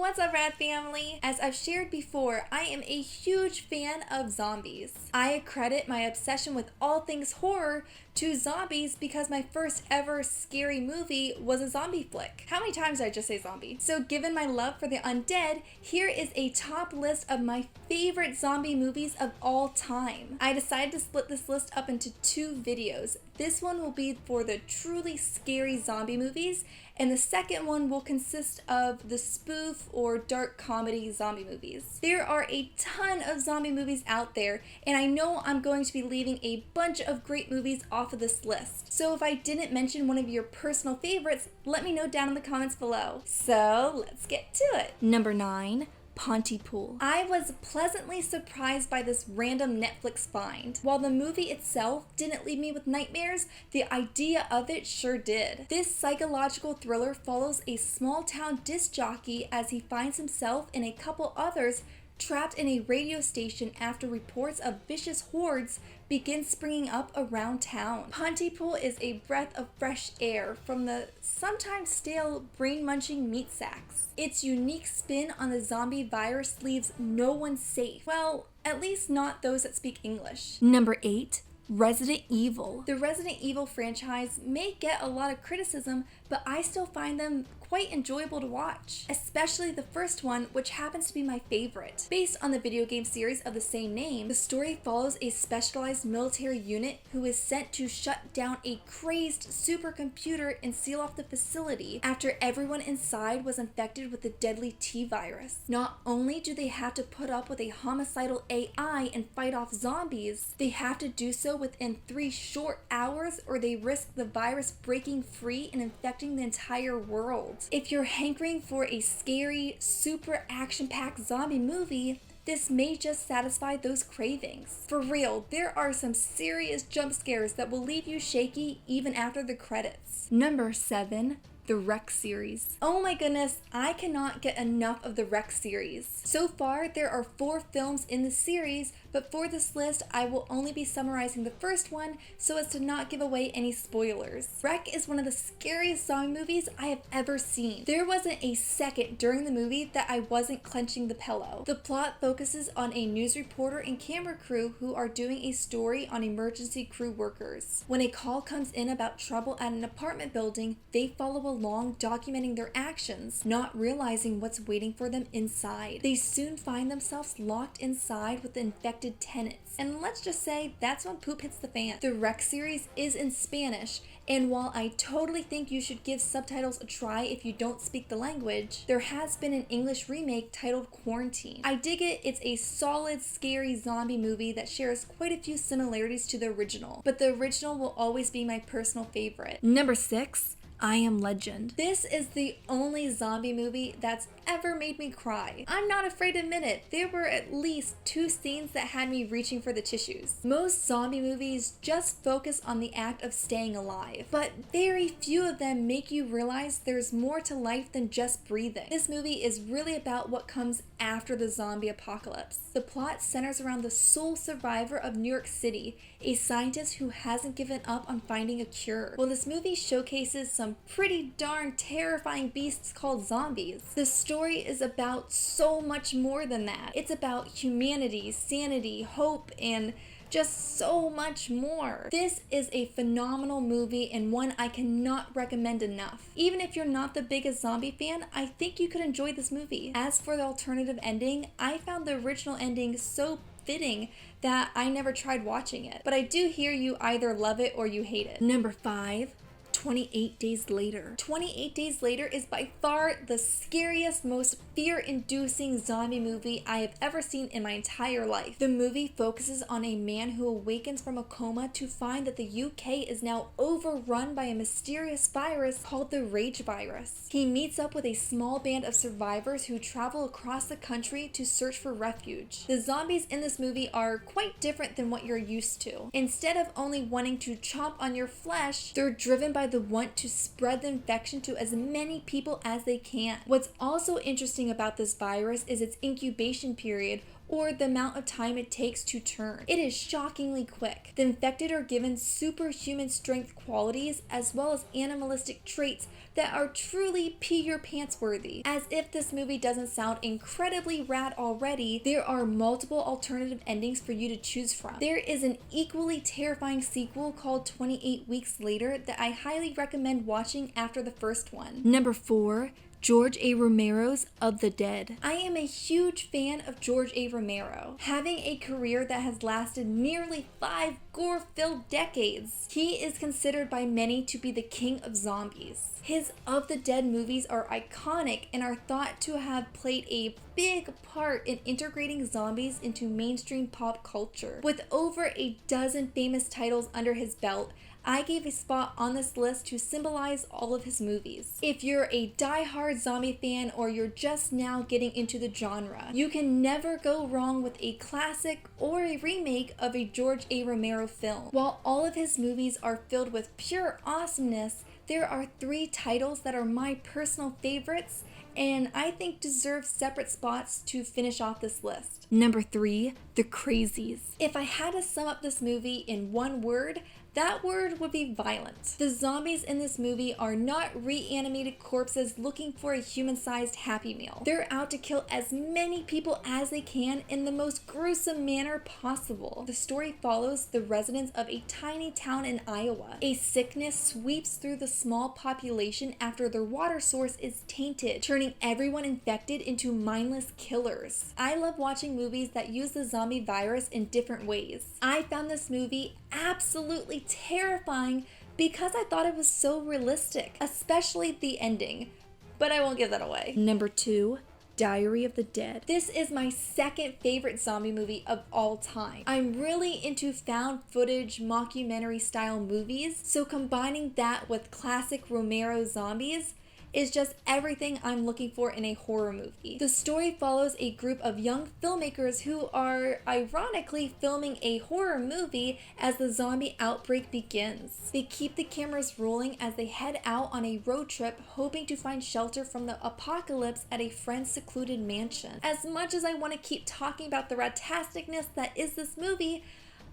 What's up, Rad Family? As I've shared before, I am a huge fan of zombies. I credit my obsession with all things horror to zombies because my first ever scary movie was a zombie flick. How many times did I just say zombie? So given my love for the undead, here is a top list of my favorite zombie movies of all time. I decided to split this list up into two videos. This one will be for the truly scary zombie movies, and the second one will consist of the spoof or dark comedy zombie movies. There are a ton of zombie movies out there, and I know I'm going to be leaving a bunch of great movies off of this list. So if I didn't mention one of your personal favorites, let me know down in the comments below. So let's get to it. Number 9. Pontypool. I was pleasantly surprised by this random Netflix find. While the movie itself didn't leave me with nightmares, the idea of it sure did. This psychological thriller follows a small town disc jockey as he finds himself and a couple others trapped in a radio station after reports of vicious hordes begin springing up around town. Pontypool is a breath of fresh air from the sometimes stale, brain-munching meat sacks. Its unique spin on the zombie virus leaves no one safe. Well, at least not those that speak English. Number 8. Resident Evil. The Resident Evil franchise may get a lot of criticism, but I still find them quite enjoyable to watch, especially the first one, which happens to be my favorite. Based on the video game series of the same name, the story follows a specialized military unit who is sent to shut down a crazed supercomputer and seal off the facility after everyone inside was infected with the deadly T-virus. Not only do they have to put up with a homicidal AI and fight off zombies, they have to do so within 3 short hours or they risk the virus breaking free and infecting the entire world. If you're hankering for a scary, super action-packed zombie movie, this may just satisfy those cravings. For real, there are some serious jump scares that will leave you shaky even after the credits. Number 7. The Rec series. Oh my goodness, I cannot get enough of the Rec series. So far, there are 4 films in the series, but for this list, I will only be summarizing the first one so as to not give away any spoilers. Rec is one of the scariest zombie movies I have ever seen. There wasn't a second during the movie that I wasn't clenching the pillow. The plot focuses on a news reporter and camera crew who are doing a story on emergency crew workers. When a call comes in about trouble at an apartment building, they follow along documenting their actions, not realizing what's waiting for them inside. They soon find themselves locked inside with the infected tenants, and let's just say that's when poop hits the fan. The Rec series is in Spanish, and while I totally think you should give subtitles a try if you don't speak the language, there has been an English remake titled Quarantine. I dig it. It's a solid, scary zombie movie that shares quite a few similarities to the original, but the original will always be my personal favorite. Number 6. I Am Legend. This is the only zombie movie that's ever made me cry. I'm not afraid to admit it. There were at least 2 scenes that had me reaching for the tissues. Most zombie movies just focus on the act of staying alive, but very few of them make you realize there's more to life than just breathing. This movie is really about what comes after the zombie apocalypse. The plot centers around the sole survivor of New York City, a scientist who hasn't given up on finding a cure. Well, this movie showcases some pretty darn terrifying beasts called zombies. The story is about so much more than that. It's about humanity, sanity, hope, and just so much more. This is a phenomenal movie and one I cannot recommend enough. Even if you're not the biggest zombie fan, I think you could enjoy this movie. As for the alternative ending, I found the original ending so fitting that I never tried watching it, but I do hear you either love it or you hate it. Number 5. 28 Days Later. 28 Days Later is by far the scariest, most fear-inducing zombie movie I have ever seen in my entire life. The movie focuses on a man who awakens from a coma to find that the UK is now overrun by a mysterious virus called the Rage virus. He meets up with a small band of survivors who travel across the country to search for refuge. The zombies in this movie are quite different than what you're used to. Instead of only wanting to chomp on your flesh, they're driven by the want to spread the infection to as many people as they can. What's also interesting about this virus is its incubation period, or the amount of time it takes to turn. It is shockingly quick. The infected are given superhuman strength qualities as well as animalistic traits that are truly pee your pants worthy. As if this movie doesn't sound incredibly rad already, there are multiple alternative endings for you to choose from. There is an equally terrifying sequel called 28 Weeks Later that I highly recommend watching after the first one. Number 4. George A. Romero's Of the Dead. I am a huge fan of George A. Romero, having a career that has lasted nearly 5 gore-filled decades. He is considered by many to be the king of zombies. His Of the Dead movies are iconic and are thought to have played a big part in integrating zombies into mainstream pop culture. With over a dozen famous titles under his belt, I gave a spot on this list to symbolize all of his movies. If you're a die-hard zombie fan or you're just now getting into the genre, you can never go wrong with a classic or a remake of a George A. Romero film. While all of his movies are filled with pure awesomeness, there are 3 titles that are my personal favorites and I think deserve separate spots to finish off this list. Number 3, The Crazies. If I had to sum up this movie in one word, that word would be violent. The zombies in this movie are not reanimated corpses looking for a human-sized Happy Meal. They're out to kill as many people as they can in the most gruesome manner possible. The story follows the residents of a tiny town in Iowa. A sickness sweeps through the small population after their water source is tainted, turning everyone infected into mindless killers. I love watching movies that use the zombie virus in different ways. I found this movie absolutely terrifying because I thought it was so realistic, especially the ending, but I won't give that away. Number 2, Diary of the Dead. This is my second favorite zombie movie of all time. I'm really into found footage mockumentary style movies, so combining that with classic Romero zombies is just everything I'm looking for in a horror movie. The story follows a group of young filmmakers who are ironically filming a horror movie as the zombie outbreak begins. They keep the cameras rolling as they head out on a road trip hoping to find shelter from the apocalypse at a friend's secluded mansion. As much as I want to keep talking about the radtasticness that is this movie,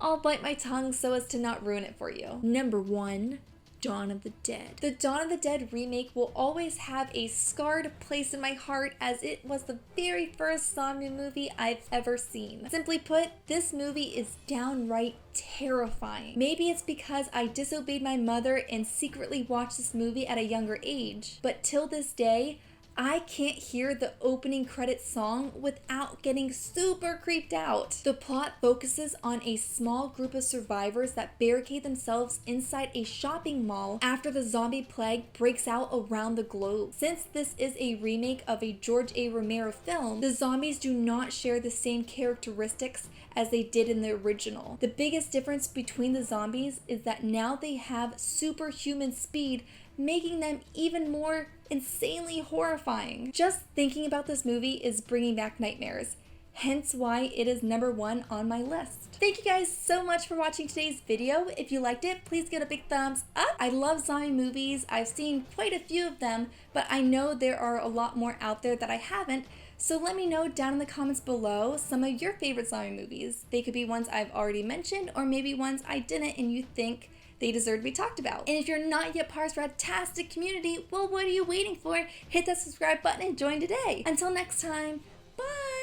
I'll bite my tongue so as to not ruin it for you. Number 1, Dawn of the Dead. The Dawn of the Dead remake will always have a scarred place in my heart as it was the very first zombie movie I've ever seen. Simply put, this movie is downright terrifying. Maybe it's because I disobeyed my mother and secretly watched this movie at a younger age, but till this day, I can't hear the opening credits song without getting super creeped out. The plot focuses on a small group of survivors that barricade themselves inside a shopping mall after the zombie plague breaks out around the globe. Since this is a remake of a George A. Romero film, the zombies do not share the same characteristics as they did in the original. The biggest difference between the zombies is that now they have superhuman speed, making them even more insanely horrifying. Just thinking about this movie is bringing back nightmares, hence why it is number 1 on my list. Thank you guys so much for watching today's video. If you liked it, please give it a big thumbs up. I love zombie movies. I've seen quite a few of them, but I know there are a lot more out there that I haven't. So let me know down in the comments below some of your favorite zombie movies. They could be ones I've already mentioned or maybe ones I didn't and you think they deserve to be talked about. And if you're not yet part of this radtastic community, well, what are you waiting for? Hit that subscribe button and join today. Until next time, bye!